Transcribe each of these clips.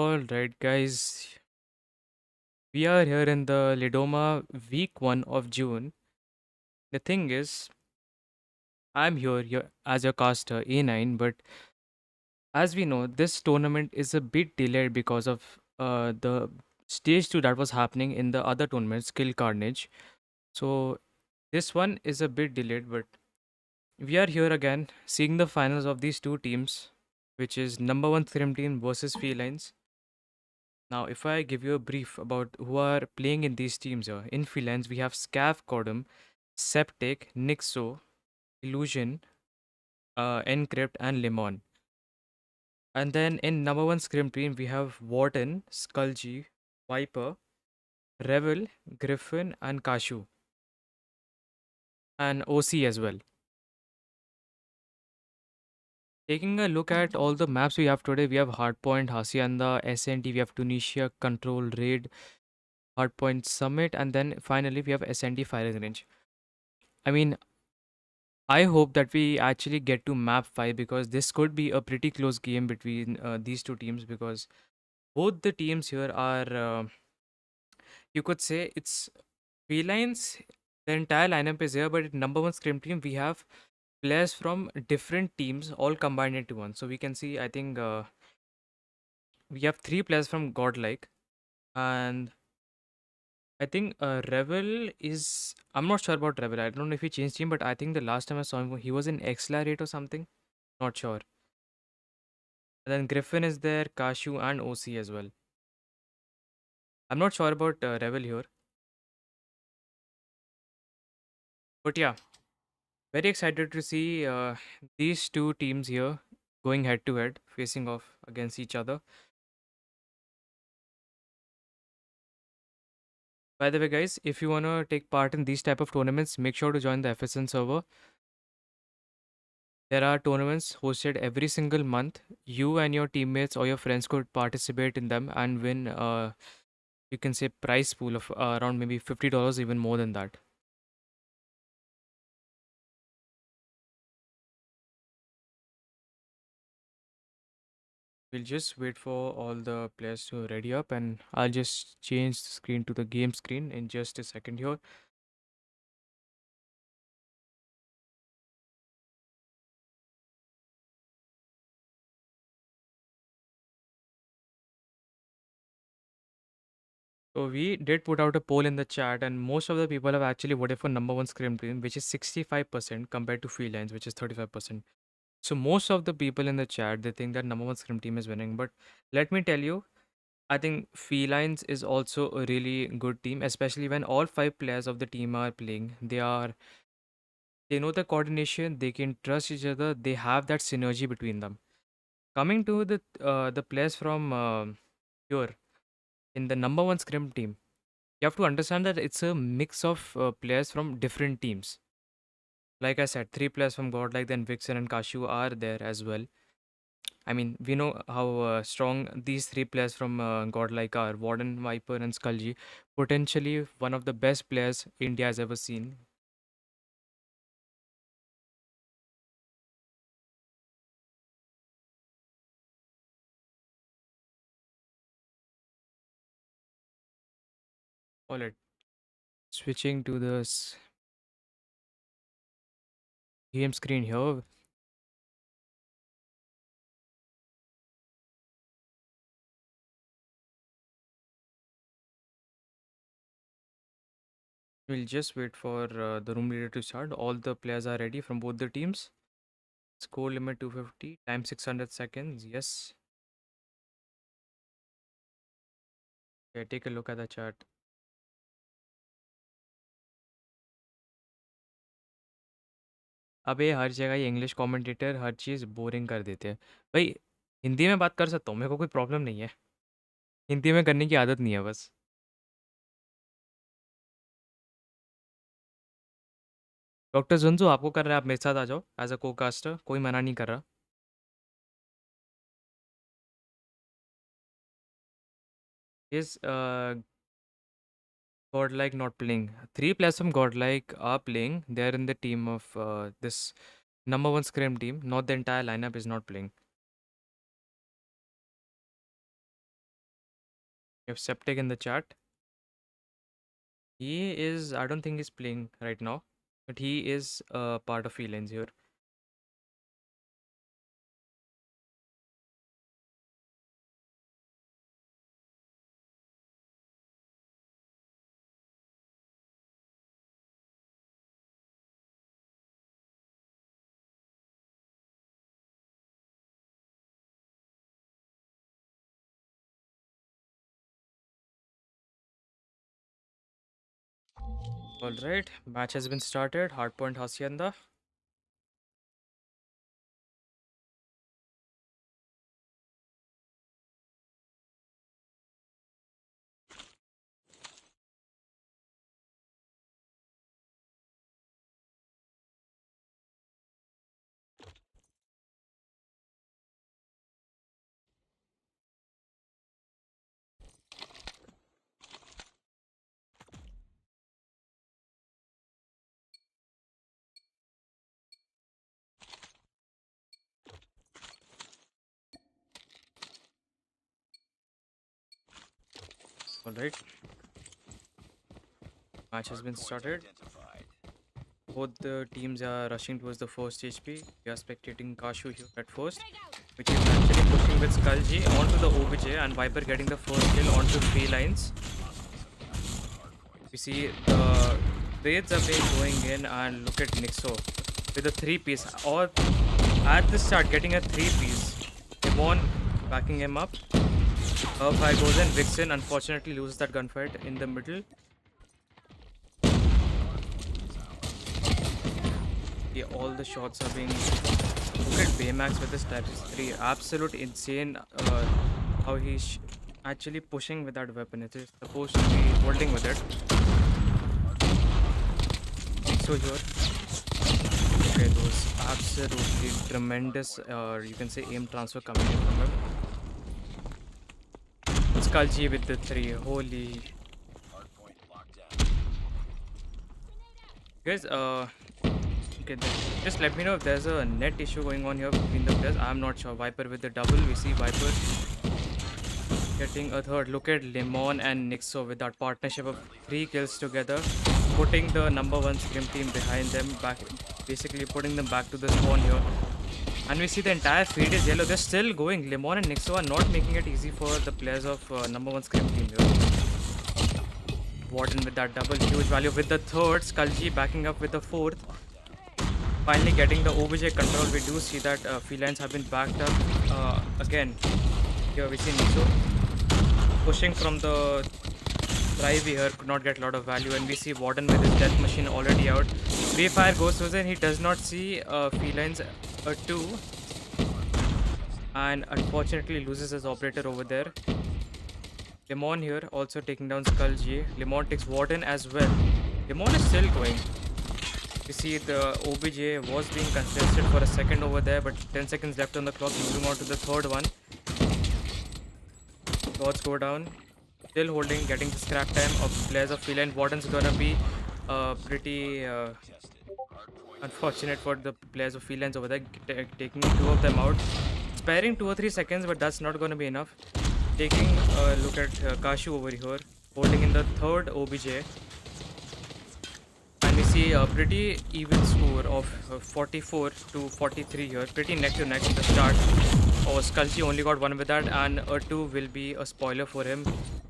Alright, guys, we are here in the Lidoma week 1 of June. The thing is, I'm here as your caster A9, but as we know, this tournament is a bit delayed because of the stage 2 that was happening in the other tournament, Skill Carnage. So, this one is a bit delayed, but we are here again seeing the finals of these two teams, which is number 1 Scrim team versus Felines. Now, if I give you a brief about who are playing in these teams here, in Felines we have Scav Cordum, Septic, Nixo, Illusion, Encrypt, and Lemon. And then in number 1 Scrim team we have Warden, SkullG, Viper, Revel, Griffin, and Kashu, and OC as well. Taking a look at all the maps we have today, we have Hardpoint, Hacienda, SNT, we have Tunisia, Control, Raid, Hardpoint Summit, and then finally we have SNT Firing Range. I mean, I hope that we actually get to map 5 because this could be a pretty close game between these two teams because both the teams here are, you could say, it's Felines. The entire lineup is here, but at number 1 Scrim team, we have players from different teams all combined into one. So we can see, I think, we have 3 players from Godlike, and I think Revel is. I'm not sure about Revel. I don't know if he changed team, but I think the last time I saw him, he was in Accelerate or something. Not sure. And then Griffin is there, Kashu, and OC as well. I'm not sure about Revel here. But yeah, very excited to see these two teams here going head to head, facing off against each other. By the way, guys, if you want to take part in these type of tournaments, make sure to join the FSN server. There are tournaments hosted every single month. You and your teammates or your friends could participate in them and win, you can say, prize pool of around maybe $50, even more than that. We'll just wait for all the players to ready up and I'll just change the screen to the game screen in just a second here. So we did put out a poll in the chat and most of the people have actually voted for number 1 Scrim team, which is 65% compared to Felines, which is 35%. So most of the people in the chat, they think that number 1 Scrim team is winning. But let me tell you, I think Felines is also a really good team, especially when all 5 players of the team are playing. They know the coordination, they can trust each other, they have that synergy between them. Coming to the players from here in the number 1 Scrim team, you have to understand that it's a mix of players from different teams. Like I said, 3 players from Godlike, then Vixen and Kashu are there as well. I mean, we know how strong these 3 players from Godlike are: Warden, Viper, and SkullG. Potentially one of the best players India has ever seen. Alright, switching to the game screen here. We'll just wait for the room leader to start. All the players are ready from both the teams. Score limit 250, time 600 seconds. Yes. Okay, take a look at the chart. अबे हर जगह ये English commentator हर चीज़ boring कर देते हैं भाई। हिंदी में बात कर सकता हूँ, मेरे को कोई प्रॉब्लम नहीं है। हिंदी में करने की आदत नहीं है बस। डॉक्टर जुंजू आपको कर रहा है, आप मेरे साथ आ जाओ एज अ को कास्टर, कोई मना नहीं कर रहा। Is Godlike not playing. 3 players from Godlike are playing. They are in the team of this number 1 Scrim team. Not the entire lineup is not playing. We have Septic in the chat. He is, I don't think he's playing right now, but he is part of Felines here. Alright, match has been started. Hardpoint Hacienda. Alright, match has been started. Both the teams are rushing towards the first HP. We are spectating Kashu here at first, which is actually pushing with SkullG onto the OBJ and Viper getting the first kill onto Felines. We see the trades are being going in, and look at Nixo with a 3-piece, or at the start getting a 3-piece. Demon backing him up. High goes in. Vixen unfortunately loses that gunfight in the middle. Yeah, all the shots are being. Look at Baymax with his type 3. Absolute insane how he's actually pushing with that weapon. It is supposed to be holding with it. So here. Okay, those absolutely tremendous, you can say, aim transfer coming in from him. SkullG with the 3. Holy. Guys, okay, then just let me know if there's a net issue going on here between the players. I'm not sure. Viper with the double. We see Viper getting a third. Look at Lemon and Nixo with that partnership of 3 kills together, putting the No1ScrimTeam behind them, back, basically putting them back to the spawn here. And we see the entire field is yellow. They're still going. Lemon and Nixo are not making it easy for the players of No1ScrimTeam here. Warden with that double, huge value with the third. SkullG backing up with the fourth. Finally getting the OBJ control. We do see that Felines have been backed up again. Here we see Nixo pushing from the drive here, could not get a lot of value, and we see Warden with his death machine already out. Free fire goes to him. He does not see Felines 2, and unfortunately loses his operator over there. Lemon here also taking down SkullG. Lemon takes Warden as well. Lemon is still going. You see the OBJ was being contested for a second over there, but 10 seconds left on the clock. Moving on to the third one. Shots go down. Still holding, getting the scrap time of players of Feline. Warden's gonna be pretty unfortunate for the players of Felines over there, taking 2 of them out. Sparing 2 or 3 seconds, but that's not gonna be enough. Taking a look at Kashu over here, holding in the third OBJ. And we see a pretty even score of 44 to 43 here. Pretty neck to neck in the start. Oh, SkullG only got 1 with that, and a 2 will be a spoiler for him.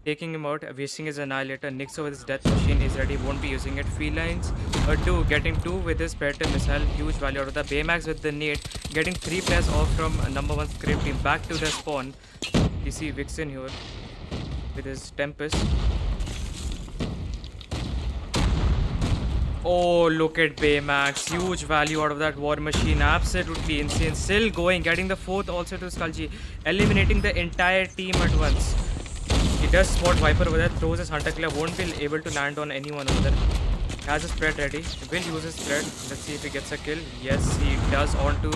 Taking him out, wasting his Annihilator. Nixo with his death machine is ready, won't be using it. Felines, a 2, getting 2 with his Predator missile. Huge value out of the Baymax with the nade. Getting 3 players off from No1ScrimTeam back to their spawn. You see Vixen here with his Tempest. Oh, look at Baymax. Huge value out of that war machine. Absolutely insane. Still going. Getting the 4th also to SkullG. Eliminating the entire team at once. He does spot Viper over there. Throws his Hunter Killer. Won't be able to land on anyone over there. He has a spread ready. He will use his spread. Let's see if he gets a kill. Yes, he does. Onto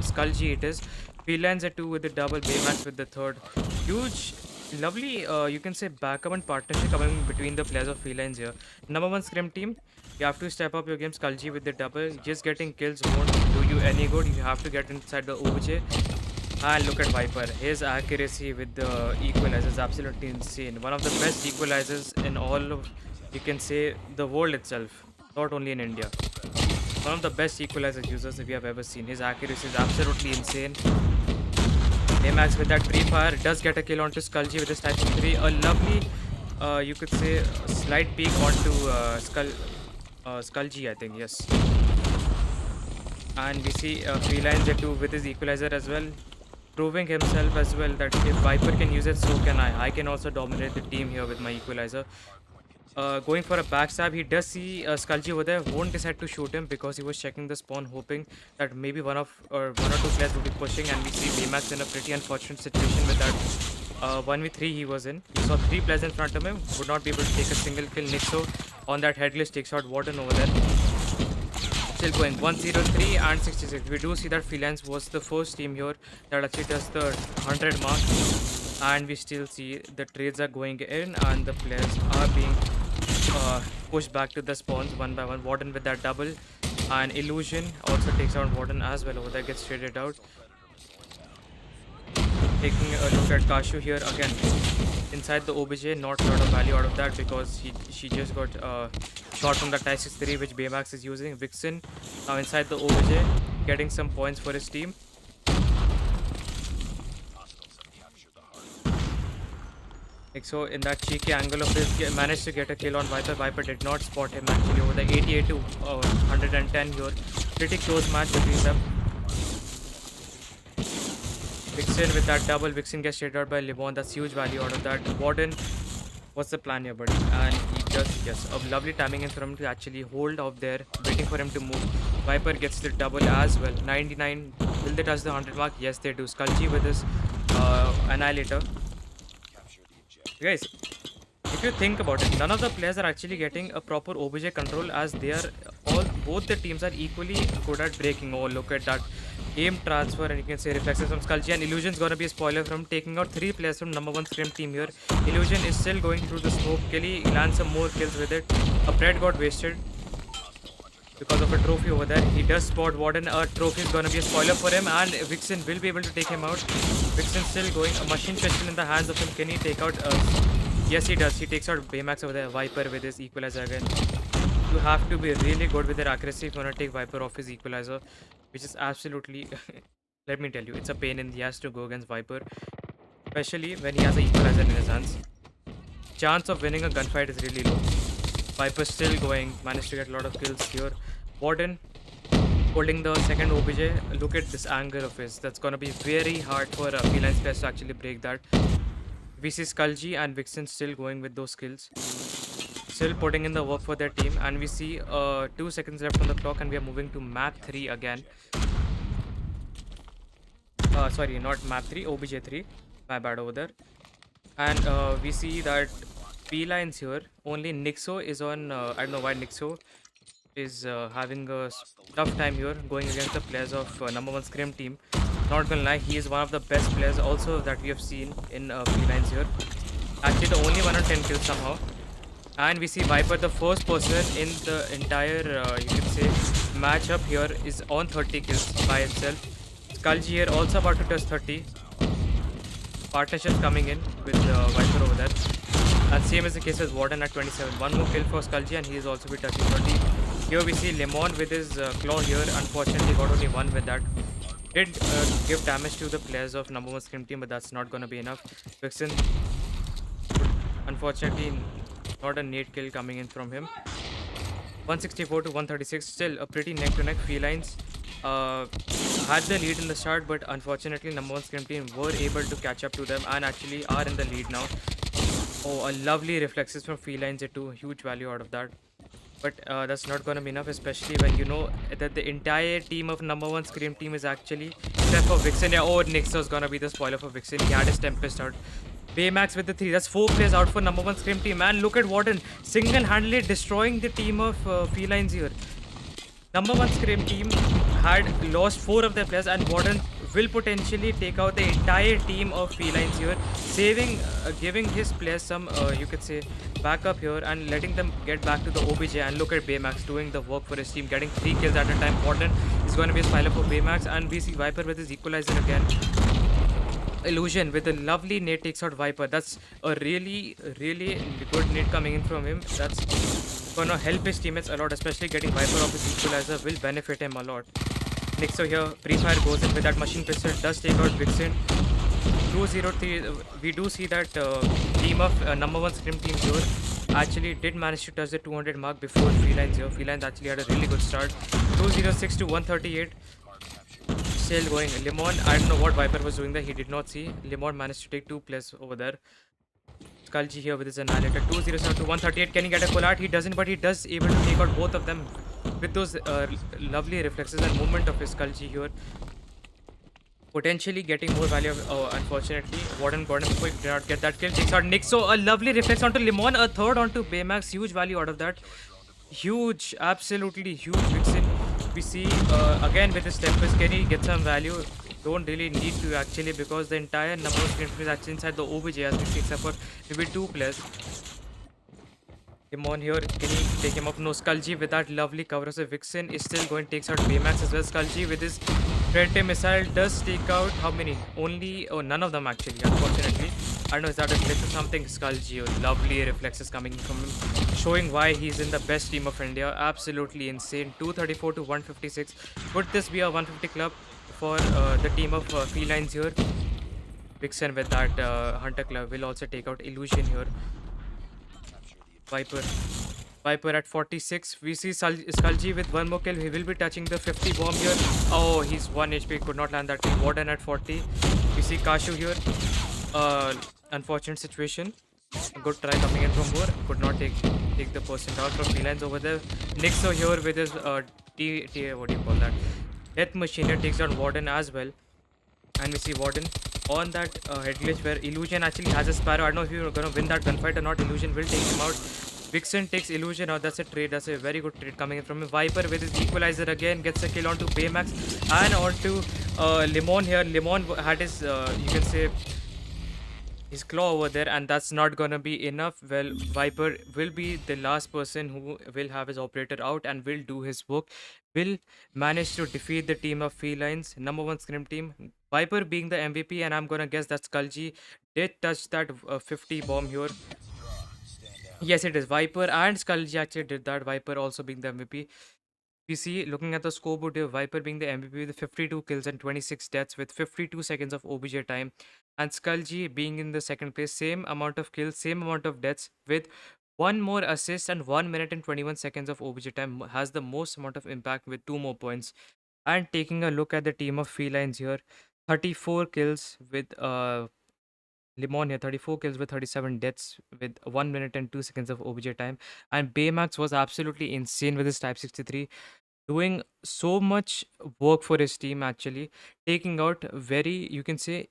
SkullG it is. Felines a 2 with the double. Baymax with the third. Huge. Lovely, you can say, backup and partnership coming between the players of Felines here. No1ScrimTeam, you have to step up your game. SkullG with the double. Just getting kills won't do you any good. You have to get inside the OBJ. And look at Viper. His accuracy with the equalizer is absolutely insane. One of the best equalizers in all of, you can say, the world itself, not only in India. One of the best equalizer users that we have ever seen. His accuracy is absolutely insane. Amax with that pre-fire does get a kill onto SkullG with his type of 3. A lovely, you could say, slight peek onto SkullG, I think, yes. And we see Felines too with his equalizer as well, proving himself as well that if Viper can use it, so can I. I can also dominate the team here with my equalizer. Going for a backstab, he does see SkullG over there, won't decide to shoot him because he was checking the spawn, hoping that maybe one or two players would be pushing, and we see Baymax in a pretty unfortunate situation with that 1v3 he was in. He saw 3 players in front of him, would not be able to take a single kill. Nixo on that headless takes out Warden over there. Still going 103 and 66. We do see that Felines was the first team here that actually does the 100 mark, and we still see the trades are going in and the players are being pushed back to the spawns one by one. Warden with that double, and Illusion also takes out Warden as well over there, gets traded out. Taking a look at Kashu here again inside the OBJ, not a lot of value out of that because she just got shot from the Type 63 which Baymax is using. Vixen now inside the OBJ, getting some points for his team. So in that cheeky angle of his, managed to get a kill on Viper. Viper did not spot him actually over the 88 to 110 here. Pretty close match between them. Vixen with that double. Vixen gets traded out by Libon. That's huge value out of that. Warden, what's the plan here, buddy? And he does, yes, a lovely timing in for him to actually hold out there, waiting for him to move. Viper gets the double as well. 99. Will they touch the 100 mark? Yes, they do. SkullG with his Annihilator. Guys, if you think about it, none of the players are actually getting a proper OBJ control, as they are both the teams are equally good at breaking. Oh, look at that aim transfer, and you can say reflexes from SkullG, and Illusion's gonna be a spoiler from taking out 3 players from No1ScrimTeam here. Illusion is still going through the smoke. Kelly lands some more kills with it. A bread got wasted because of a trophy over there. He does spot Warden. A trophy is gonna be a spoiler for him, and Vixen will be able to take him out. Vixen still going. A machine pistol in the hands of him. Can he take out? Yes, he does. He takes out Baymax over there. Viper with his equalizer again. You have to be really good with their accuracy if you want to take Viper off his equalizer, which is absolutely, let me tell you, it's a pain in the ass to go against Viper, especially when he has an equalizer in his hands. Chance of winning a gunfight is really low. Viper still going, managed to get a lot of kills here. Warden holding the second OBJ. Look at this angle of his. That's gonna be very hard for Felines players to actually break that. We see SkullG and Vixen still going with those kills, still putting in the work for their team, and we see 2 seconds left on the clock, and we are moving to map 3 again. Sorry, not map 3, OBJ 3. My bad over there. And we see that Felines here, only Nixo is on, I don't know why Nixo is having a tough time here going against the players of No1ScrimTeam. Not gonna lie, he is one of the best players also that we have seen in Felines here. Actually the only 1 on 10 kills somehow. And we see Viper, the first person in the entire, you can say, matchup here, is on 30 kills by himself. SkullG here also about to touch 30. Partnerships coming in with Viper over there. And same is the case with Warden at 27. 1 more kill for SkullG, and he is also be touching 30. Here we see Lemon with his claw here. Unfortunately got only 1 with that. Did give damage to the players of No1ScrimTeam, but that's not gonna be enough. Vixen, unfortunately, not a nade kill coming in from him. 164 to 136, still a pretty neck to neck. Felines had the lead in the start, but unfortunately No1ScrimTeam were able to catch up to them and actually are in the lead now. Oh, a lovely reflexes from Felines too. Huge value out of that. But that's not gonna be enough, especially when you know that the entire team of No1ScrimTeam is actually, except for Vixen. Yeah, oh, Nixo's gonna be the spoiler for Vixen. He had his Tempest out. Baymax with the 3. That's 4 players out for No1ScrimTeam. Man, look at Warden single-handedly destroying the team of Felines here. No1ScrimTeam had lost 4 of their players, and Warden will potentially take out the entire team of Felines here, saving, giving his players some, you could say, backup here and letting them get back to the OBJ. And look at Baymax doing the work for his team, getting 3 kills at a time. Warden is going to be a spoiler for Baymax, and we see Viper with his equalizer again. Illusion with a lovely nade takes out Viper. That's a really good nade coming in from him. That's gonna help his teammates a lot, especially getting Viper off his equalizer will benefit him a lot. Nixo here, pre-fire goes in with that machine pistol, does take out Vixen. 203, we do see that team of number one scrim team here actually did manage to touch the 200 mark before Felines here. Felines actually had a really good start. 206 to 138. Still going. Limon, I don't know what Viper was doing there. He did not see. Limon managed to take two plays over there. SkullG here with his annihilator. 207 to 138. Can he get a collide? He doesn't, but he does able to take out both of them with those lovely reflexes and movement of his SkullG here. Potentially getting more value. Unfortunately, Warden got him quick. Did not get that kill. Takes out Nick. So a lovely reflex onto Limon. A third onto Baymax. Huge value out of that. Huge, absolutely huge Vixen. We see again with his Tempest. Can he get some value? Don't really need to actually, because the entire number of screens is actually inside the OBJ as we see, except for maybe two players. Him on here, can he take him up? No, SkullG with that lovely cover as a Vixen is still going, takes out Baymax as well. SkullG with his Red missile does take out how many? Only, oh, none of them actually, unfortunately. I don't know, is that a glitch or something? SkullG, lovely reflexes coming from him, showing why he's in the best team of India. Absolutely insane. 234 to 156. Would this be a 150 club for the team of Felines here? Vixen with that Hunter club will also take out Illusion here. Viper at 46. We see SkullG with one more kill. He will be touching the 50 bomb here. Oh, he's 1 HP. Could not land that kill. Warden at 40. We see Kashu here. Unfortunate situation. A good try coming in from Boer. Could not take the person down from Felines over there. Nixo here with his what do you call that? Death Machine here takes down Warden as well. And we see Warden on that head glitch where Illusion actually has a Sparrow. I don't know if you're gonna win that gunfight or not. Illusion will take him out. Vixen takes Illusion out. That's a trade. That's a very good trade coming in from him. Viper with his equalizer again gets a kill onto Baymax and onto Limon here. Limon had his you can say his claw over there, and that's not gonna be enough. Well, Viper will be the last person who will have his operator out and will do his work. Will manage to defeat the team of Felines, number one scrim team. Viper being the MVP, and I'm gonna guess that SkullG did touch that 50 bomb here. Yes, it is. Viper and SkullG actually did that. Viper also being the MVP. We see, looking at the scoreboard here, Viper being the MVP with 52 kills and 26 deaths with 52 seconds of OBJ time. And SkullG being in the second place, same amount of kills, same amount of deaths with one more assist and 1 minute and 21 seconds of OBJ time, has the most amount of impact with 2 more points. And taking a look at the team of Felines here, 34 kills with Limon here, 34 kills with 37 deaths with 1 minute and 2 seconds of OBJ time. And Baymax was absolutely insane with his Type 63, doing so much work for his team actually, taking out very, you can say,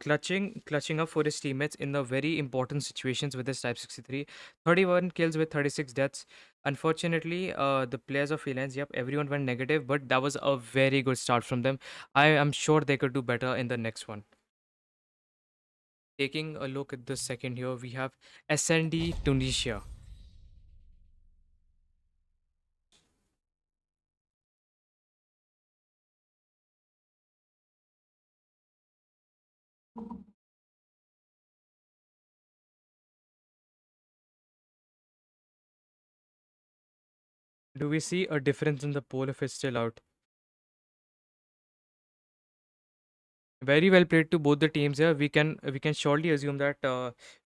clutching up for his teammates in the very important situations with his Type 63. 31 kills with 36 deaths. Unfortunately, the players of Felines, yep, everyone went negative, but that was a very good start from them. I am sure they could do better in the next one. Taking a look at the second here, we have SND Tunisia. Do we see a difference in the poll if it's still out? Very well played to both the teams here. We can surely assume that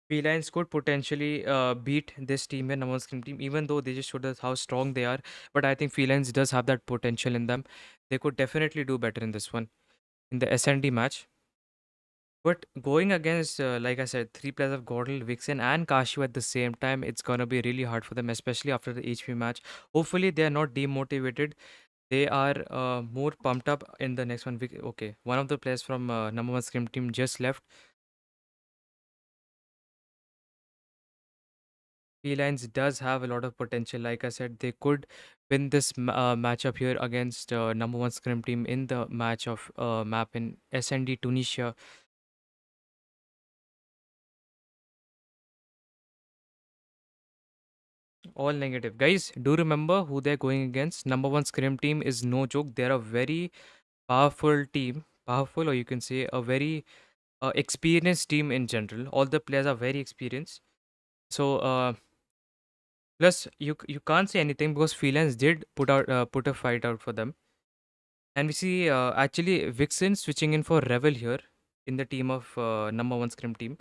Felines could potentially beat this team and number scrim team, even though they just showed us how strong they are. But I think Felines does have that potential in them. They could definitely do better in this one, in the SND match. But going against, like I said, three players of Gordel, Vixen, and Kashu at the same time, it's gonna be really hard for them, especially after the HP match. Hopefully, they are not demotivated. They are more pumped up in the next one. Okay, one of the players from number one scrim team just left. Felines does have a lot of potential. Like I said, they could win this matchup here against number one scrim team in the match of map in SND Tunisia. All negative. Guys, do remember who they're going against. Number one scrim team is no joke. They're a very powerful team. Powerful, or you can say a very experienced team in general. All the players are very experienced. So plus you can't say anything because Felines did put a fight out for them. And we see actually Vixen switching in for Revel here in the team of number one scrim team.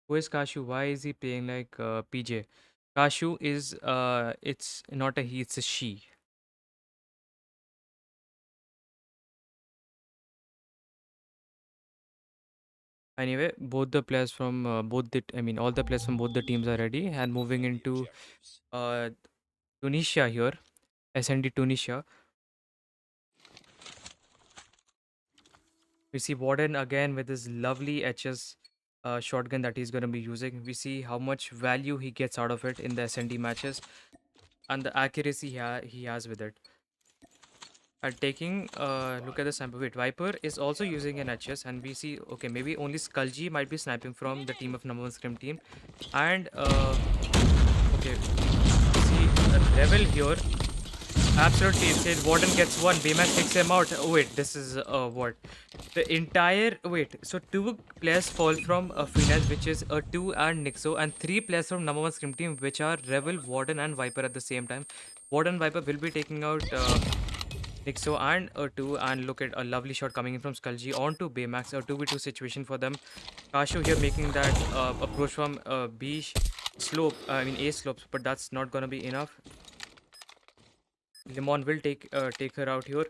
Who is Kashu? Why is he playing like PJ? Kashu is it's not a he, it's a she. Anyway, both the players from all the players from both the teams are ready and moving into uh Tunisia here, SND Tunisia. We see Warden again with his lovely HS shotgun that he's going to be using. We see how much value he gets out of it in the SND matches and the accuracy he has with it. And taking a look at the sample, wait, Viper is also using an HS, and we see, okay, maybe only SkullG might be sniping from the team of number one scrim team. And, okay, we see a Revel here. Absolutely insane. Warden gets one. Baymax takes him out. Oh, wait, this is what? The entire. Wait, so two players fall from Felines, which is a 2 and Nixo, and 3 players from number one scrim team, which are Revel, Warden, and Viper at the same time. Warden Viper will be taking out Nixo and a 2, and look at a lovely shot coming in from SkullG onto Baymax. A 2v2 situation for them. Kashu here making that approach from B slope, A slopes, but that's not gonna be enough. Lemon will take her out here.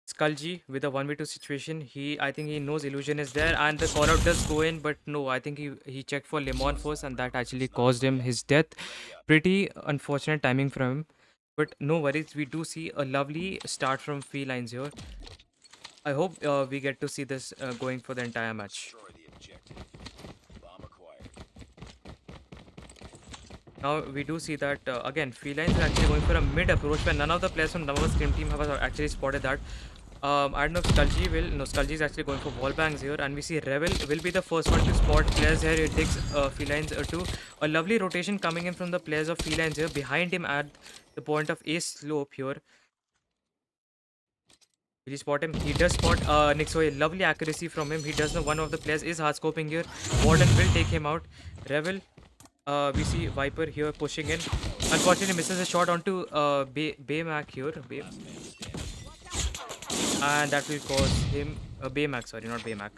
SkullG with a 1v2 situation. I think he knows Illusion is there, and the call out does go in, but no, I think he checked for Lemon first, and that actually caused him his death. Pretty unfortunate timing from him, but no worries. We do see a lovely start from Felines here. I hope we get to see this going for the entire match. Now we do see that again Felines is actually going for a mid approach where none of the players from number one scrim team have actually spotted that. I don't know if SkullG will. No, SkullG is actually going for wall bangs here, and we see Revel will be the first one to spot players here. It takes Felines to a lovely rotation coming in from the players of Felines here behind him at the point of A slope here. Will he spot him? He does spot Nixo. A lovely accuracy from him. He does know one of the players is hard scoping here. Warden will take him out. Revel. We see Viper here pushing in. Unfortunately, misses a shot onto Baymax here. And that will cause him Baymax, sorry, not Baymax.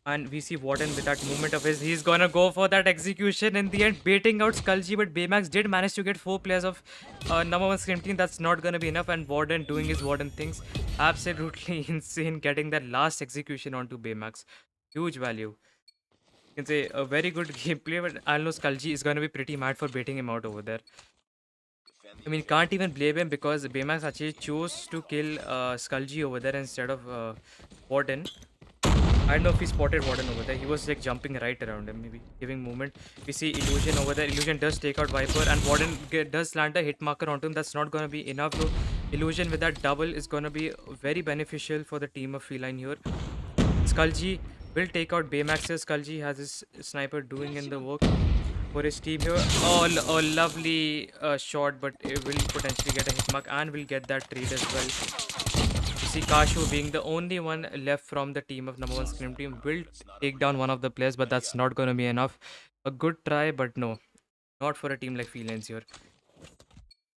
And we see Warden with that movement of his. He's gonna go for that execution in the end, baiting out SkullG. But Baymax did manage to get 4 players of number one scrim team. That's not gonna be enough. And Warden doing his Warden things. Absolutely insane, getting that last execution onto Baymax. Huge value. You can say a very good gameplay, but I know SkullG is gonna be pretty mad for baiting him out over there. I mean, can't even blame him because Baymax actually chose to kill SkullG over there instead of Warden. I don't know if he spotted Warden over there. He was like jumping right around him, maybe giving movement. We see Illusion over there. Illusion does take out Viper, and Warden does land a hit marker onto him. That's not gonna be enough though. Illusion with that double is gonna be very beneficial for the team of Feline here. SkullG will take out Baymax. SkullG has his sniper doing in the work for his team here. Oh, a lovely shot, but it will potentially get a hit mark and will get that trade as well. You see Kashu being the only one left from the team of number one scrim team will take down one of the players, but that's not going to be enough. A good try, but no, not for a team like Felines here.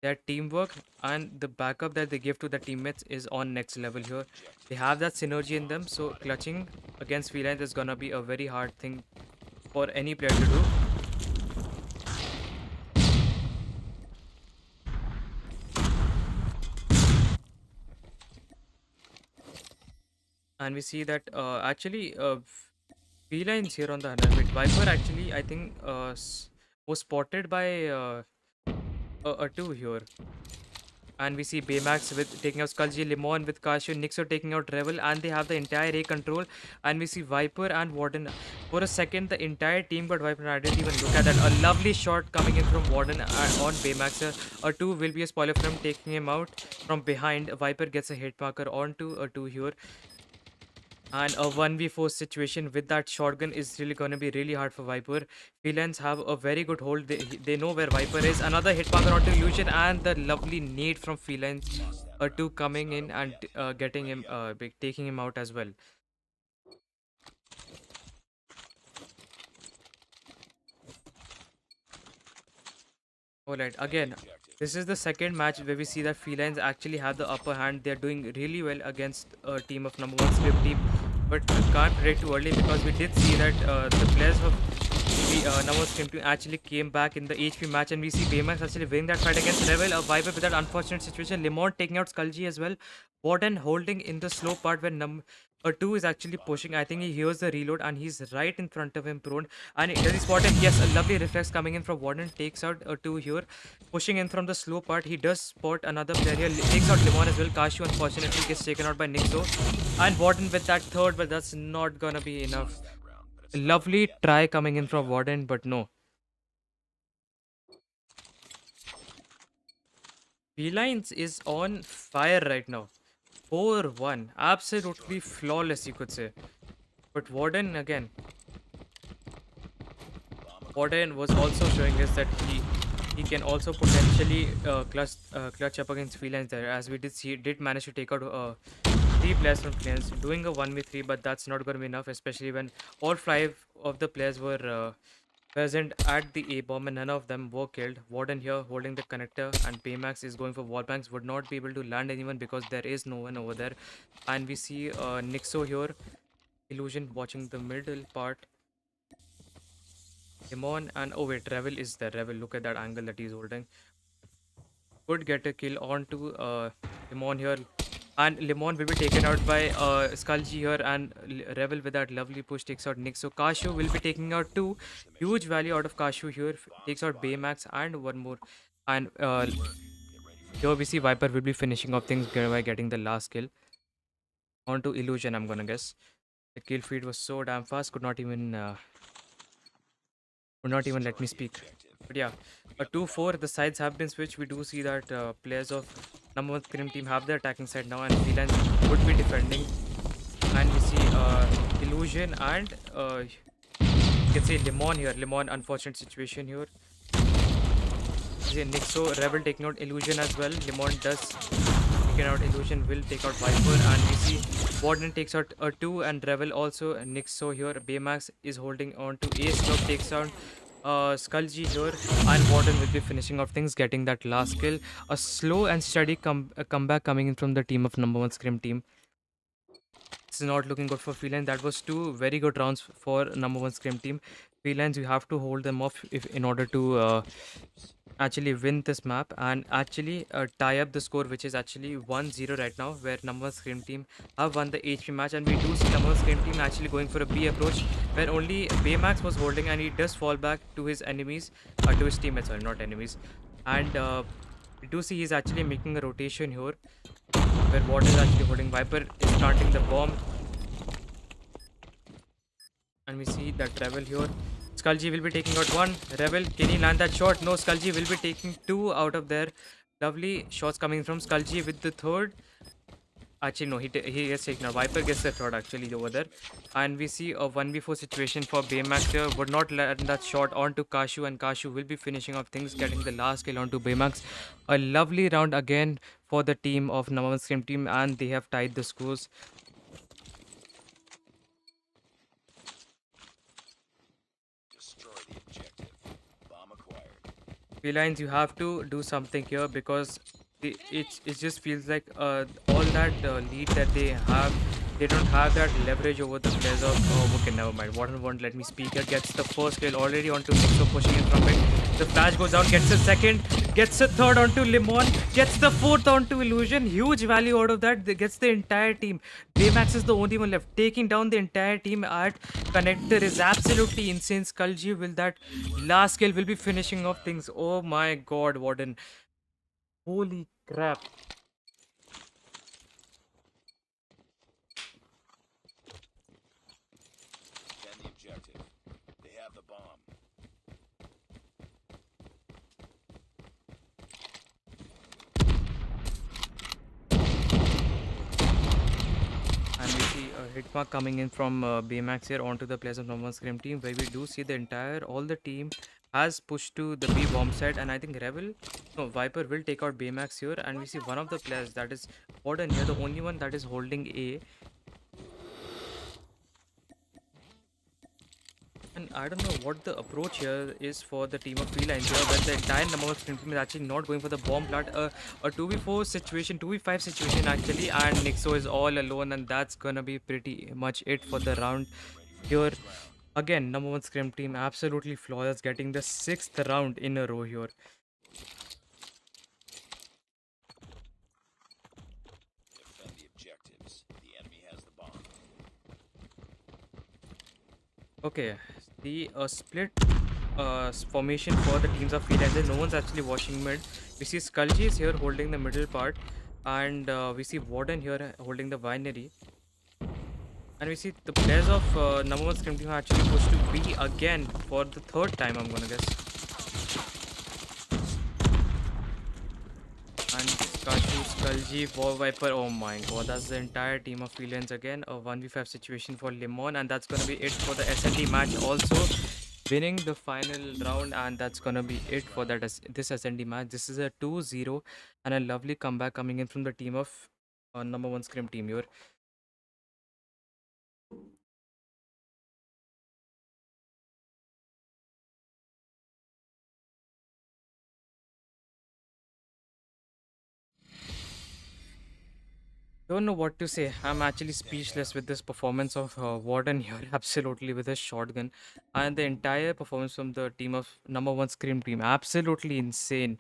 Their teamwork and the backup that they give to the teammates is on next level here. They have that synergy in them, so clutching against Felines is gonna be a very hard thing for any player to do. And we see that actually Felines here on the 100. Viper actually I think was spotted by a 2 here. And we see Baymax with taking out SkullG, Lemon with Kashu, Nixo taking out Revel, and they have the entire A control. And we see Viper and Warden. For a second, the entire team got Viper. I didn't even look at that. A lovely shot coming in from Warden on Baymax. A 2 will be a spoiler for him, taking him out from behind. Viper gets a hit marker onto a 2 here. And a 1v4 situation with that shotgun is really going to be really hard for Viper. Felines have a very good hold. They know where Viper is. Another hitmarker onto Illusion, and the lovely nade from Felines. Two coming in and getting him, taking him out as well. Alright, again, this is the second match where we see that Felines actually have the upper hand. They're doing really well against a team of number 1 ScrimTeam, but can't predict too early because we did see that the players of the number 1 ScrimTeam actually came back in the HP match, and we see Baymax actually winning that fight against Rebel. A Viper with that unfortunate situation. Lemon taking out SkullG as well. Warden holding in the slow part where number 2 is actually pushing. I think he hears the reload and he's right in front of him, prone. And does he spot him? Yes, a lovely reflex coming in from Warden. Takes out 2 here. Pushing in from the slow part. He does spot another player here. Takes out Lemon as well. Kashu unfortunately gets taken out by Nixo. And Warden with that third, but that's not gonna be enough. Lovely try coming in from Warden, but no. Felines is on fire right now. 4-1. Absolutely flawless, you could say. But Warden again. Warden was also showing us that he can also potentially clutch up against Felines there, as we did see did manage to take out 3 players from Felines, doing a 1v3, but that's not going to be enough, especially when all 5 of the players were present at the A bomb and none of them were killed. Warden here holding the connector, and Baymax is going for wallbangs. Would not be able to land anyone because there is no one over there. And we see Nixo here, Illusion watching the middle part. Lemon and oh wait, Revel is there. Revel, look at that angle that he's holding. Could get a kill onto Lemon here. And Lemon will be taken out by SkullG here, and Revel with that lovely push takes out Nick. So Kashu will be taking out 2. Huge value out of Kashu here. Takes out Baymax and one more. And here we see Viper will be finishing off things by getting the last kill. Onto Illusion, I'm gonna guess. The kill feed was so damn fast, could not even let me speak. But yeah, a 2-4, the sides have been switched. We do see that players of number 1 ScrimTeam have the attacking side now, and Felines would be defending. And we see Illusion and you can say Lemon here. Lemon, unfortunate situation here. Nixo, Rebel taking out Illusion as well. Lemon does taking out Illusion, will take out Viper, and we see Warden takes out 2, and Rebel also. Nixo here. Baymax is holding on to Ace. Takes out SkullG here, and Warden will be finishing off things, getting that last kill. A slow and steady comeback coming in from the team of number 1 ScrimTeam. It's not looking good for Felines. That was 2 very good rounds for number 1 ScrimTeam. Felines, you have to hold them off in order to actually win this map and actually tie up the score, which is actually 1-0 right now, where number 1 ScrimTeam have won the HP match. And we do see number 1 ScrimTeam actually going for a B approach, where only Baymax was holding, and he does fall back to his enemies, to his teammates, sorry, not enemies. And we do see he's actually making a rotation here, where Warden is actually holding. Viper is planting the bomb, and we see that Rebel here. SkullG will be taking out 1. Rebel, can he land that shot? No, SkullG will be taking 2 out of there. Lovely shots coming from SkullG with the third. Actually, no, he gets taken out. Viper gets the third actually over there. And we see a 1v4 situation for Baymax here. Would not land that shot onto Kashu, and Kashu will be finishing off things, getting the last kill onto Baymax. A lovely round again for the team of number 1 ScrimTeam, and they have tied the scores. Felines, you have to do something here, because it just feels like all that lead that they have, they don't have that leverage over the players of okay, never mind. Warden won't let me speak here. Gets the first kill already onto Nixo, pushing in from it. The flash goes down, gets a second, gets a third onto Lemon, gets the fourth onto Illusion. Huge value out of that. Gets the entire team. Baymax is the only one left. Taking down the entire team at connector is absolutely insane. SkullG will that last kill will be finishing off things. Oh my god, Warden. Holy crap. The objective. They have the bomb. And we see hit mark coming in from Baymax here onto the players of No1ScrimTeam, where we do see the entire all the team has pushed to the B bomb site, and I think Viper will take out Baymax here, and we see one of the players, that is Warden here, the only one that is holding A. And I don't know what the approach here is for the team of Felines here, when the entire number of scrim team is actually not going for the bomb plant. A 2v4 situation, 2v5 situation actually, and Nixo is all alone, and that's gonna be pretty much it for the round here. Again, number one scrim team absolutely flawless, getting the 6th round in a row here. Defend the objectives. The enemy has the bomb. Okay, the split formation for the teams of Felines. No one's actually watching mid. We see SkullG is here holding the middle part, and we see Warden here holding the binary. And we see the players of number one scrim team are actually pushed to B again for the 3rd time, I'm gonna guess. And SkullG, War Viper, oh my god, that's the entire team of Felines again. A 1v5 situation for Lemon, and that's gonna be it for the SND match also. Winning the final round, and that's gonna be it for that this SND match. This is a 2-0 and a lovely comeback coming in from the team of number one scrim team here. Don't know what to say. I'm actually speechless with this performance of Warden here, absolutely, with his shotgun, and the entire performance from the team of number one scrim team, absolutely insane.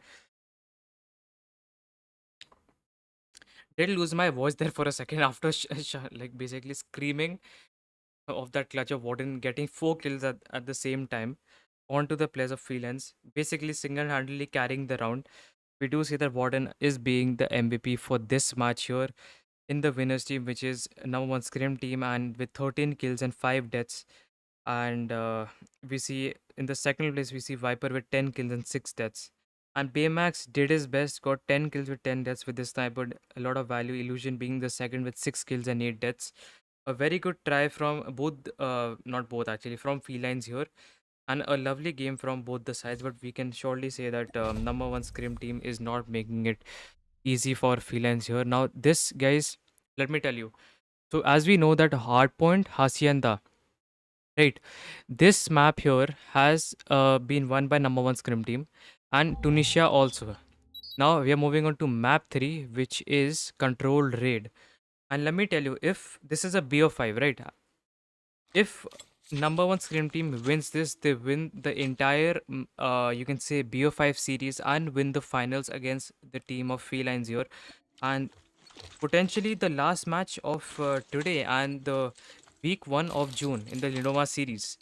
Did lose my voice there for a second after like basically screaming of that clutch of Warden getting 4 kills at the same time onto the players of Freelance, basically single-handedly carrying the round. We do see that Warden is being the MVP for this match here in the winners team, which is number one scrim team, and with 13 kills and 5 deaths. And we see in the second place we see Viper with 10 kills and 6 deaths. And Baymax did his best, got 10 kills with 10 deaths with this sniper, a lot of value. Illusion being the second with 6 kills and 8 deaths. A very good try from both, not both actually, from Felines here, and a lovely game from both the sides. But we can surely say that number one scrim team is not making it easy for Felines here. Now, this guys, let me tell you. So, as we know that Hardpoint Hacienda, right? This map here has been won by number one scrim team and Tunisia also. Now we are moving on to map 3, which is controlled raid. And let me tell you, if this is a BO5, right? If number one scrim team wins this, they win the entire, you can say, BO5 series and win the finals against the team of Felines here. And potentially the last match of today and the week 1 of June in the LIDOMA series.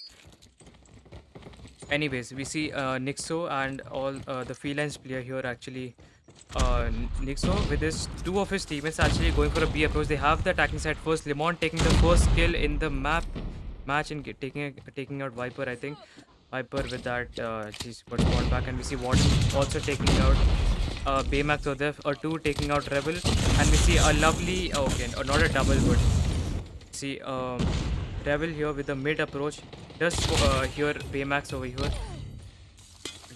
Anyways, we see Nixo and all the Felines player here actually. Nixo with his 2 of his teammates actually going for a B approach. They have the attacking side first. Lemon taking the first kill in the match and taking out Viper, I think. Viper with that, she's got spawned back, and we see Warden also taking out Baymax or there, or 2 taking out Rebel, and we see a lovely, okay, not a double, but see Rebel here with the mid approach. Does here Baymax over here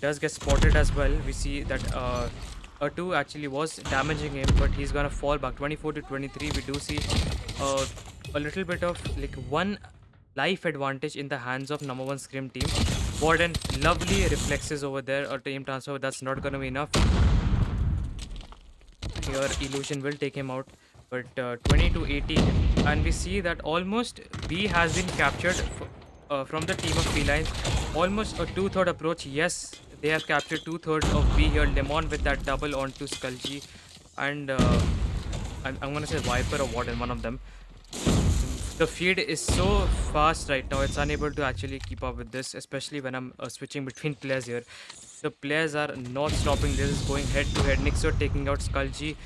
does get spotted as well. We see that a 2 actually was damaging him, but he's gonna fall back 24 to 23. We do see a little bit of like 1 life advantage in the hands of number one scrim team. Warden, lovely reflexes over there, or team transfer, that's not gonna be enough. Here Illusion will take him out, but 20 to 18, and we see that almost B has been captured from the team of Felines. Almost a 2/3 approach. Yes, they have captured 2/3 of B here. Lemon with that double onto SkullG, and I'm gonna say Viper or Warden, one of them. The feed is so fast right now, it's unable to actually keep up with this, especially when I'm switching between players here. The players are not stopping. This is going head to head. Nixo taking out SkullG.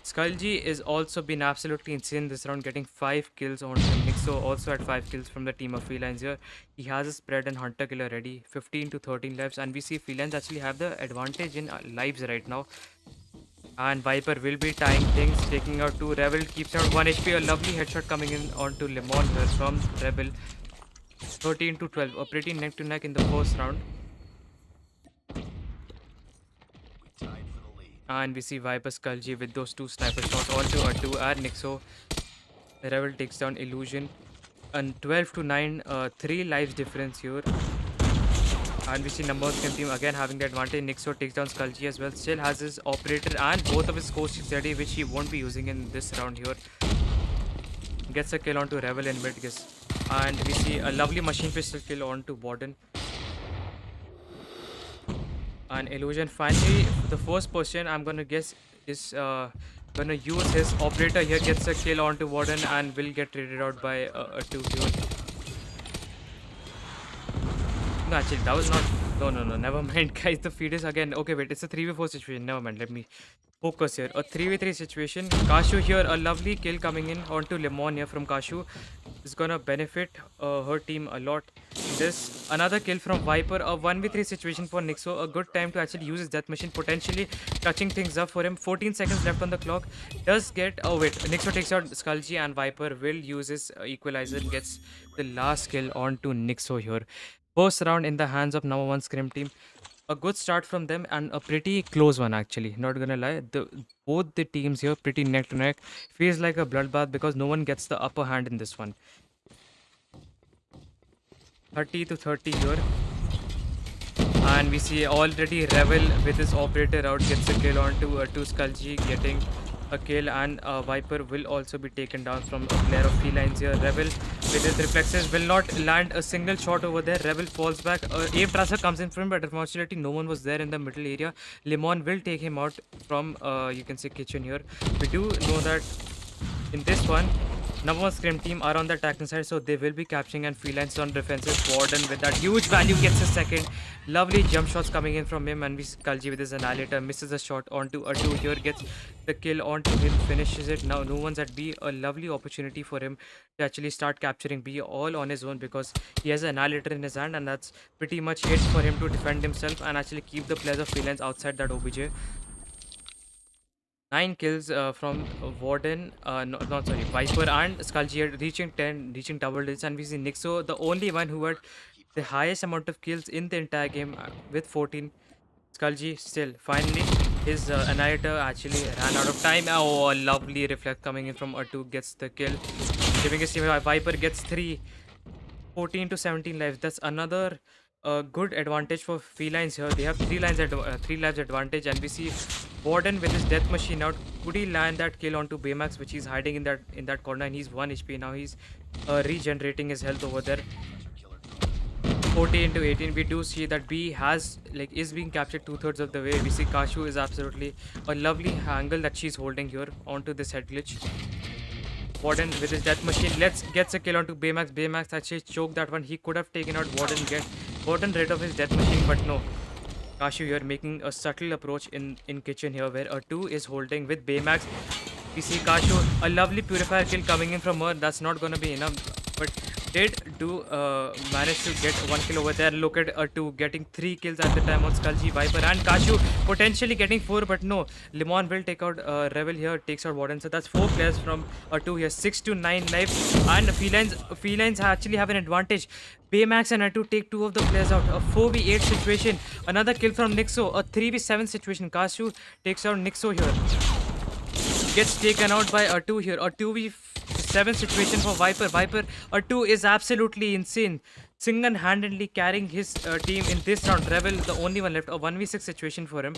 SkullG is also been absolutely insane this round, getting 5 kills on him. Nixo also had 5 kills from the team of Felines here. He has a spread and hunter killer ready, 15 to 13 lives, and we see Felines actually have the advantage in lives right now. And Viper will be tying things, taking out 2. Rebel keeps out 1 HP. A lovely headshot coming in onto Lemon here from Rebel. 13 to 12. A pretty neck to neck in the first round. We tied for the lead. And we see Viper SkullG with those 2 sniper shots onto A2 and Nixo. Rebel takes down Illusion. And 12 to 9, 3 lives difference here. And we see No1ScrimTeam again having the advantage. Nixo takes down SkullG as well. Still has his operator and both of his coaches ready, which he won't be using in this round here. Gets a kill onto Rebel in mid guess. And we see a lovely machine pistol kill onto Warden. And Illusion finally, the first person I'm gonna guess is gonna use his operator here. Gets a kill onto Warden and will get traded out by a 2 here. No, actually, that was not. No, never mind, guys. The feed is again. Okay, wait, it's a 3v4 situation. Never mind, let me focus here. A 3v3 situation. Kashu here, a lovely kill coming in onto Lemon here from Kashu. Is gonna benefit her team a lot. This another kill from Viper. A 1v3 situation for Nixo. A good time to actually use his death machine, potentially touching things up for him. 14 seconds left on the clock. Does get. Oh wait, Nixo takes out SkullG and Viper will use his equalizer. Gets the last kill onto Nixo here. First round in the hands of No1ScrimTeam. A good start from them and a pretty close one actually. Not gonna lie. Both the teams here pretty neck to neck. Feels like a bloodbath because no one gets the upper hand in this one. 30 to 30 here. And we see already Rebel with his operator out gets a kill onto SkullG getting a kill, and Viper will also be taken down from a player of Felines here. Rebel with his reflexes will not land a single shot over there. Rebel falls back. Aim transfer comes in from him, but unfortunately no one was there in the middle area. Lemon will take him out from you can say kitchen here. We do know that in this one No1ScrimTeam are on the attacking side, so they will be capturing, and Felines on defensive. Warden with that huge value gets a second. Lovely jump shots coming in from him, and we SkullG with his annihilator misses a shot onto a 2 here, gets the kill onto him, finishes it. Now no one's at B. A lovely opportunity for him to actually start capturing B all on his own because he has an annihilator in his hand, and that's pretty much it for him to defend himself and actually keep the players of Felines outside that OBJ. 9 kills from Warden, not sorry, Viper and SkullG reaching 10, reaching double digits, and we see Nixo, the only one who had the highest amount of kills in the entire game with 14. SkullG still, finally, his Annihilator actually ran out of time. Oh, a lovely reflect coming in from A2 gets the kill, giving his team. Viper gets 3, 14 to 17 lives. That's another good advantage for Felines here. They have 3 lives advantage, and we see Warden with his death machine out. Could he land that kill onto Baymax, which he's hiding in that corner, and he's 1 HP now. He's regenerating his health over there. 14 to 18. We do see that B is being captured 2/3 of the way. We see Kashu is absolutely a lovely angle that she's holding here onto this head glitch. Warden with his death machine gets a kill onto Baymax. Baymax actually choked that one. He could have taken out Warden, get Warden rid of his death machine, but no. Kashu here making a subtle approach in kitchen here where A2 is holding with Baymax. We see Kashu, a lovely purifier kill coming in from her. That's not gonna be enough, but did do manage to get 1 kill over there. Look at A2 getting 3 kills at the time on SkullG, Viper, and Kashu potentially getting 4, but no. Lemon will take out Rebel here, takes out Warden. So that's 4 players from A2 here, 6 to 9 lives, and Felines actually have an advantage. Baymax and A2 take 2 of the players out. A 4v8 situation. Another kill from Nixo. A 3v7 situation. Kashu takes out Nixo here. Gets taken out by A2 here. A 2v7 situation for Viper. A2 is absolutely insane. Single-handedly carrying his team in this round. Rebel, the only one left. A 1v6 situation for him.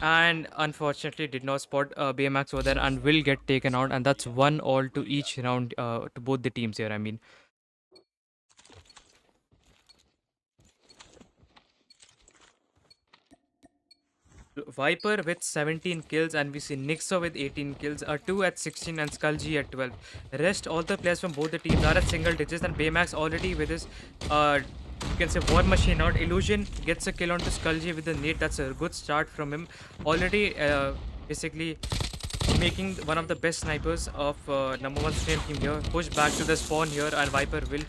And unfortunately did not spot Baymax over there and will get taken out. And that's 1-all to each round to both the teams here, I mean. Viper with 17 kills, and we see Nixo with 18 kills, A2 at 16 and SkullG at 12. Rest all the players from both the teams are at single digits, and Baymax already with his you can say war machine out. Illusion gets a kill onto SkullG with the nade. That's a good start from him. Already basically making one of the best snipers of No1ScrimTeam here. Push back to the spawn here, and Viper will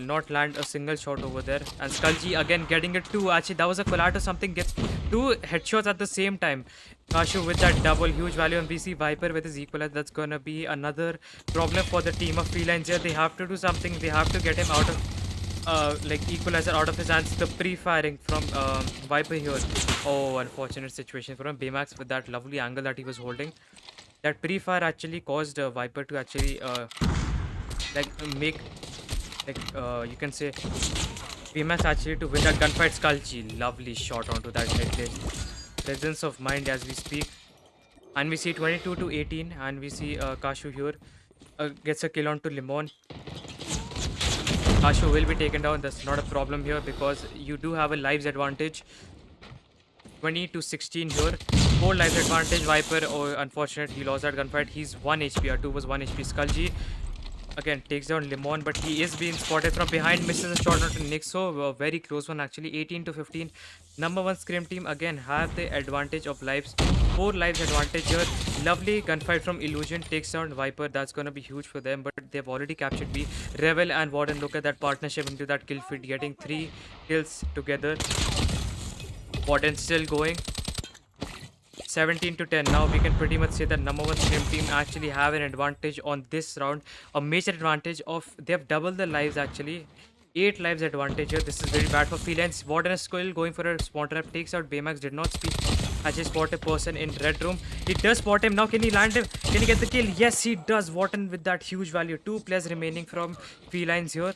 not land a single shot over there. And SkullG again getting it too. Actually, that was a collide or something. Gets 2 headshots at the same time. Kashu with that double, huge value, and we see Viper with his equalizer. That's gonna be another problem for the team of Felines here. They have to do something. They have to get him out of like equalizer out of his hands. The pre-firing from Viper here. Oh, unfortunate situation for him. Baymax with that lovely angle that he was holding. That pre-fire actually caused Viper to actually like make, like you can say, Baymax actually to win that gunfight. SkullG, lovely shot onto that headless. Presence of mind as we speak. And we see 22 to 18, and we see Kashu here gets a kill onto Limon. Kashu will be taken down. That's not a problem here because you do have a lives advantage. 20 to 16 here. 4 lives advantage. Viper, oh, unfortunate, he lost that gunfight. He's 1 HP. R2 was 1 HP. SkullG again takes down Limon, but he is being spotted from behind. Misses a shot onto Nixo. A very close one actually. 18 to 15. Number 1 Scrim team again have the advantage of lives. 4 lives advantage here. Lovely gunfight from Illusion. Takes down Viper. That's gonna be huge for them, but they've already captured B. Revel and Warden, look at that partnership into that kill feed, getting 3 kills together. Warden still going. 17 to 10. Now we can pretty much say that number 1 Scrim team actually have an advantage on this round. A major advantage of, they have doubled the lives actually. 8 lives advantage here. This is very bad for Felines. Warden is still going for a spawn trap. Takes out Baymax. Did not speak. Actually spot a person in red room. He does spot him. Now can he land him? Can he get the kill? Yes, he does. Warden with that huge value. 2 players remaining from Felines here.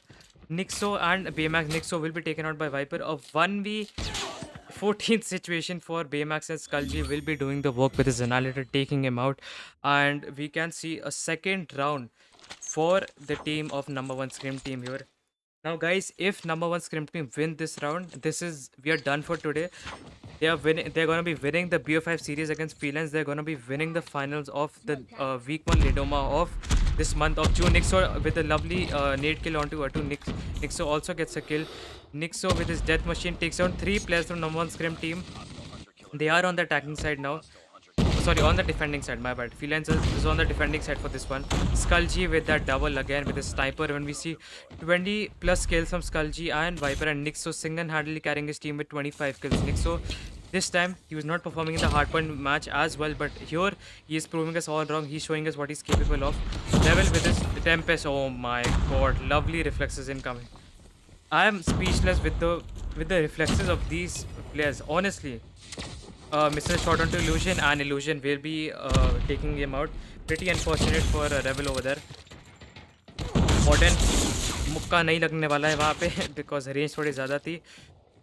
Nixo and Baymax. Nixo will be taken out by Viper. A 1v14th situation for Baymax, and SkullG will be doing the work with his annihilator, taking him out. And we can see a second round for the team of number 1 Scrim team here. Now guys, if number 1 Scrim team win this round, we are done for today. They're gonna be winning the BO5 series against Felines. They're gonna be winning the finals of the week 1 Lidoma of this month of June. Nixo with a lovely nade kill onto R2. Nixo also gets a kill. Nixo with his death machine takes down 3 players from number 1 Scrim team. They are on the attacking side now. Sorry, on the defending side, my bad. Felines is on the defending side for this one. SkullG with that double again with a sniper. When we see 20 plus kills from SkullG and Viper, and Nixo single-handedly carrying his team with 25 kills. Nixo, this time, he was not performing in the Hardpoint match as well, but here he is proving us all wrong. He's showing us what he's capable of. Level with his Tempest. Oh my god, lovely reflexes incoming. I am speechless with the reflexes of these players, honestly. Misses a shot onto Illusion, and Illusion will be taking him out. Pretty unfortunate for Revel over there. Warden मुक्का नहीं लगने वाला है वहाँ पे because range थोड़ी ज़्यादा थी.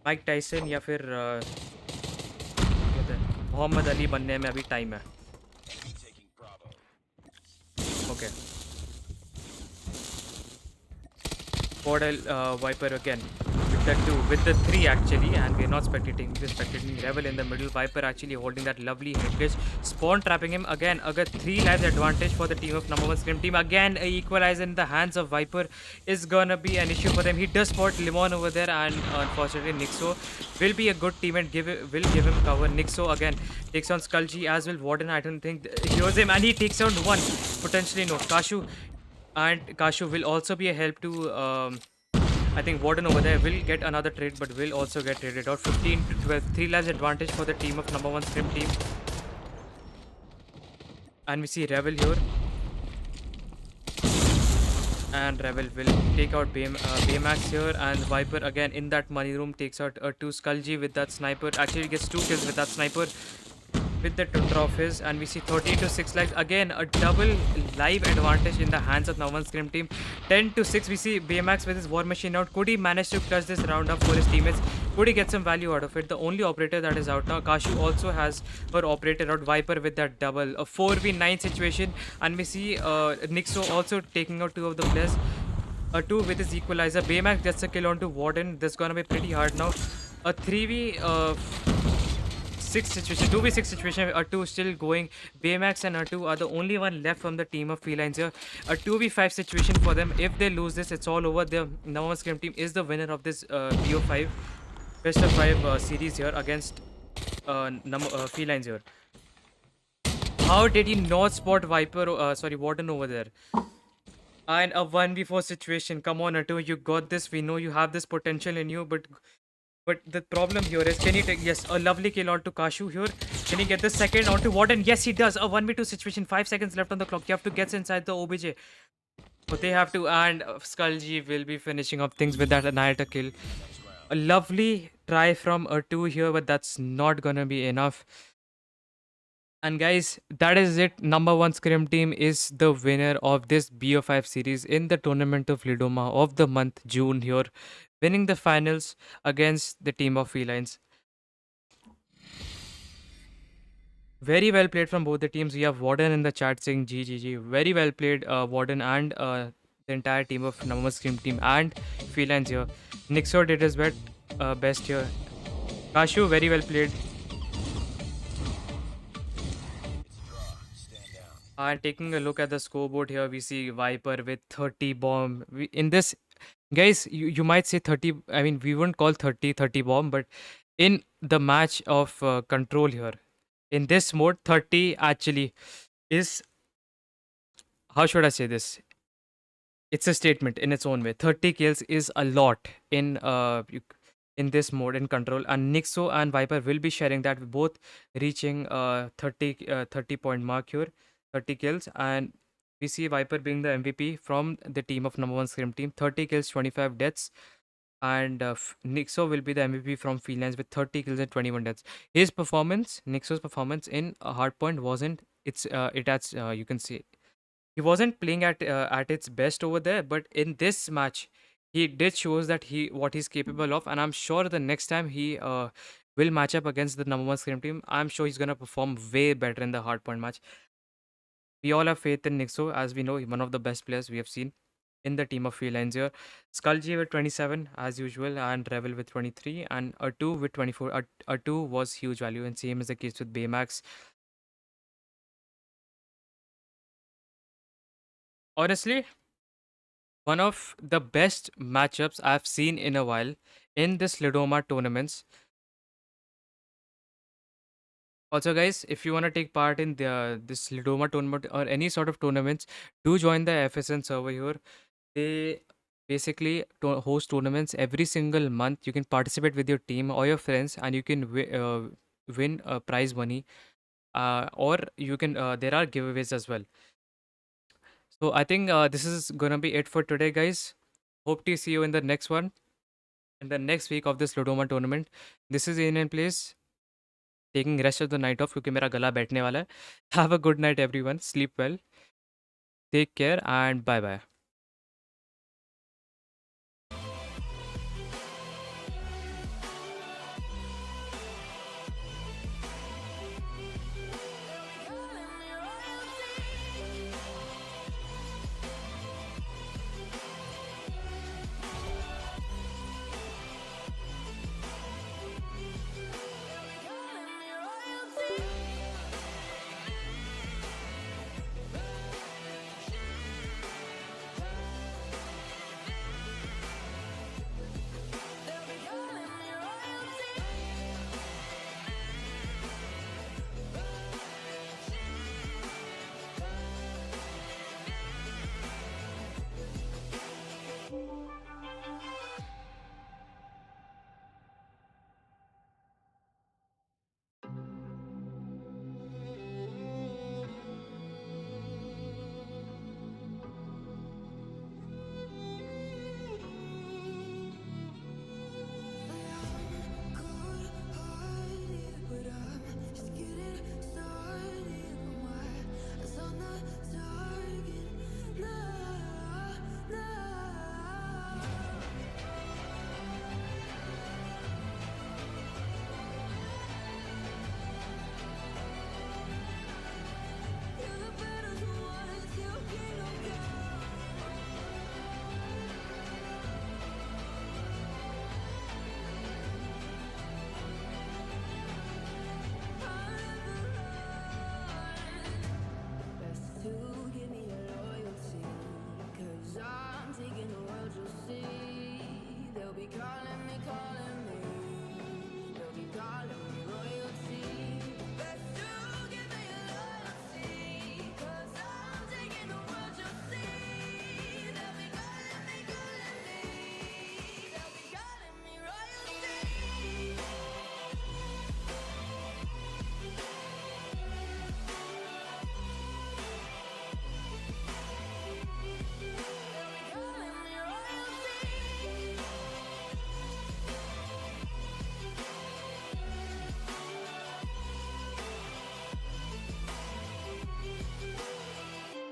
माइक टाइसन या फिर मोहम्मद अली बनने में अभी टाइम है. Okay. Portal Viper again. With the 3 actually, and we're not spectating. We're spectating Revel in the middle. Viper actually holding that lovely headglitch. Spawn trapping him again. Again 3 lives advantage for the team of number 1 Scrim team. Again a equalizer in the hands of Viper is gonna be an issue for them. He does spot Limon over there, and unfortunately Nixo will be a good teammate. Will give him cover. Nixo again takes on SkullG as well. Warden, I don't think hears him, and he takes down 1. Potentially no. Kashu will also be a help to I think Warden over there will get another trade, but will also get traded out. 15 to 12. 3 lives advantage for the team of number 1 Scrim team. And we see Revel here. And Revel will take out Baymax here. And Viper again in that money room takes out 2. SkullG with that sniper. Actually gets 2 kills with that sniper. With the Tundra of his, and we see 13 to 6 lives. Again a double live advantage in the hands of No1 Scrim team. 10 to 6. We see Baymax with his war machine out. Could he manage to clutch this round up for his teammates? Could he get some value out of it? The only operator that is out now. Kashu also has her operator out. Viper with that double. A 4v9 situation, and we see Nixo also taking out 2 of the players. 2 with his equalizer. Baymax gets a kill onto Warden. This is gonna be pretty hard now. A 3v6 situation, 2v6 situation. R2 still going. Baymax and R2 are the only one left from the team of Felines here. A 2v5 situation for them. If they lose this, it's all over. The No1 Scrim team is the winner of this BO5 best of 5 series here against Felines here. How did he not spot Warden over there? And a 1v4 situation. Come on, Atu, you got this. We know you have this potential in you, but the problem here is, can he take, yes, a lovely kill onto Kashu here. Can he get the second onto Warden? Yes, he does. A 1v2 situation. 5 seconds left on the clock. You have to get inside the OBJ. But they have to, and SkullG will be finishing up things with that Annihilator kill. A lovely try from a 2 here, but that's not gonna be enough. And guys, that is it. Number one Scrim team is the winner of this BO5 series in the tournament of Lidoma of the month June here, winning the finals against the team of Felines. Very well played from both the teams. We have Warden in the chat saying GGG. Very well played, Warden and the entire team of number one Scrim team and Felines here. Nixor did his best here. Kashu, very well played. And taking a look at the scoreboard here, we see Viper with 30 bomb. In this, guys, you might say 30. I mean, we wouldn't call 30 bomb, but in the match of control here, in this mode, 30 actually is, how should I say this? It's a statement in its own way. 30 kills is a lot in this mode in control, and Nixo and Viper will be sharing that, both reaching 30 point mark here, 30 kills, and we see Viper being the MVP from the team of number one Scrim team, 30 kills, 25 deaths, and Nixo will be the MVP from Felines with 30 kills and 21 deaths. His performance, Nixo's performance in Hardpoint wasn't. It has you can see he wasn't playing at its best over there, but in this match he did shows that he what he's capable of, and I'm sure the next time he will match up against the number one Scrim team, I'm sure he's gonna perform way better in the hardpoint match. We all have faith in Nixo, as we know one of the best players we have seen in the team of Felines here. SkullG with 27 as usual, and Revel with 23, and a 2 with 24. A 2 was huge value, and same is the case with Baymax. Honestly, one of the best matchups I've seen in a while in this Lidoma tournaments. Also, guys, if you want to take part in this Lidoma tournament or any sort of tournaments, do join the FSN server here. They basically host tournaments every single month. You can participate with your team or your friends, and you can win prize money. Or you can there are giveaways as well. So I think this is gonna be it for today, guys. Hope to see you in the next one, in the next week of this Lidoma tournament. This is in place, taking rest of the night off क्योंकि मेरा गला बैठने वाला है. Have a good night everyone. Sleep well. Take care and bye bye.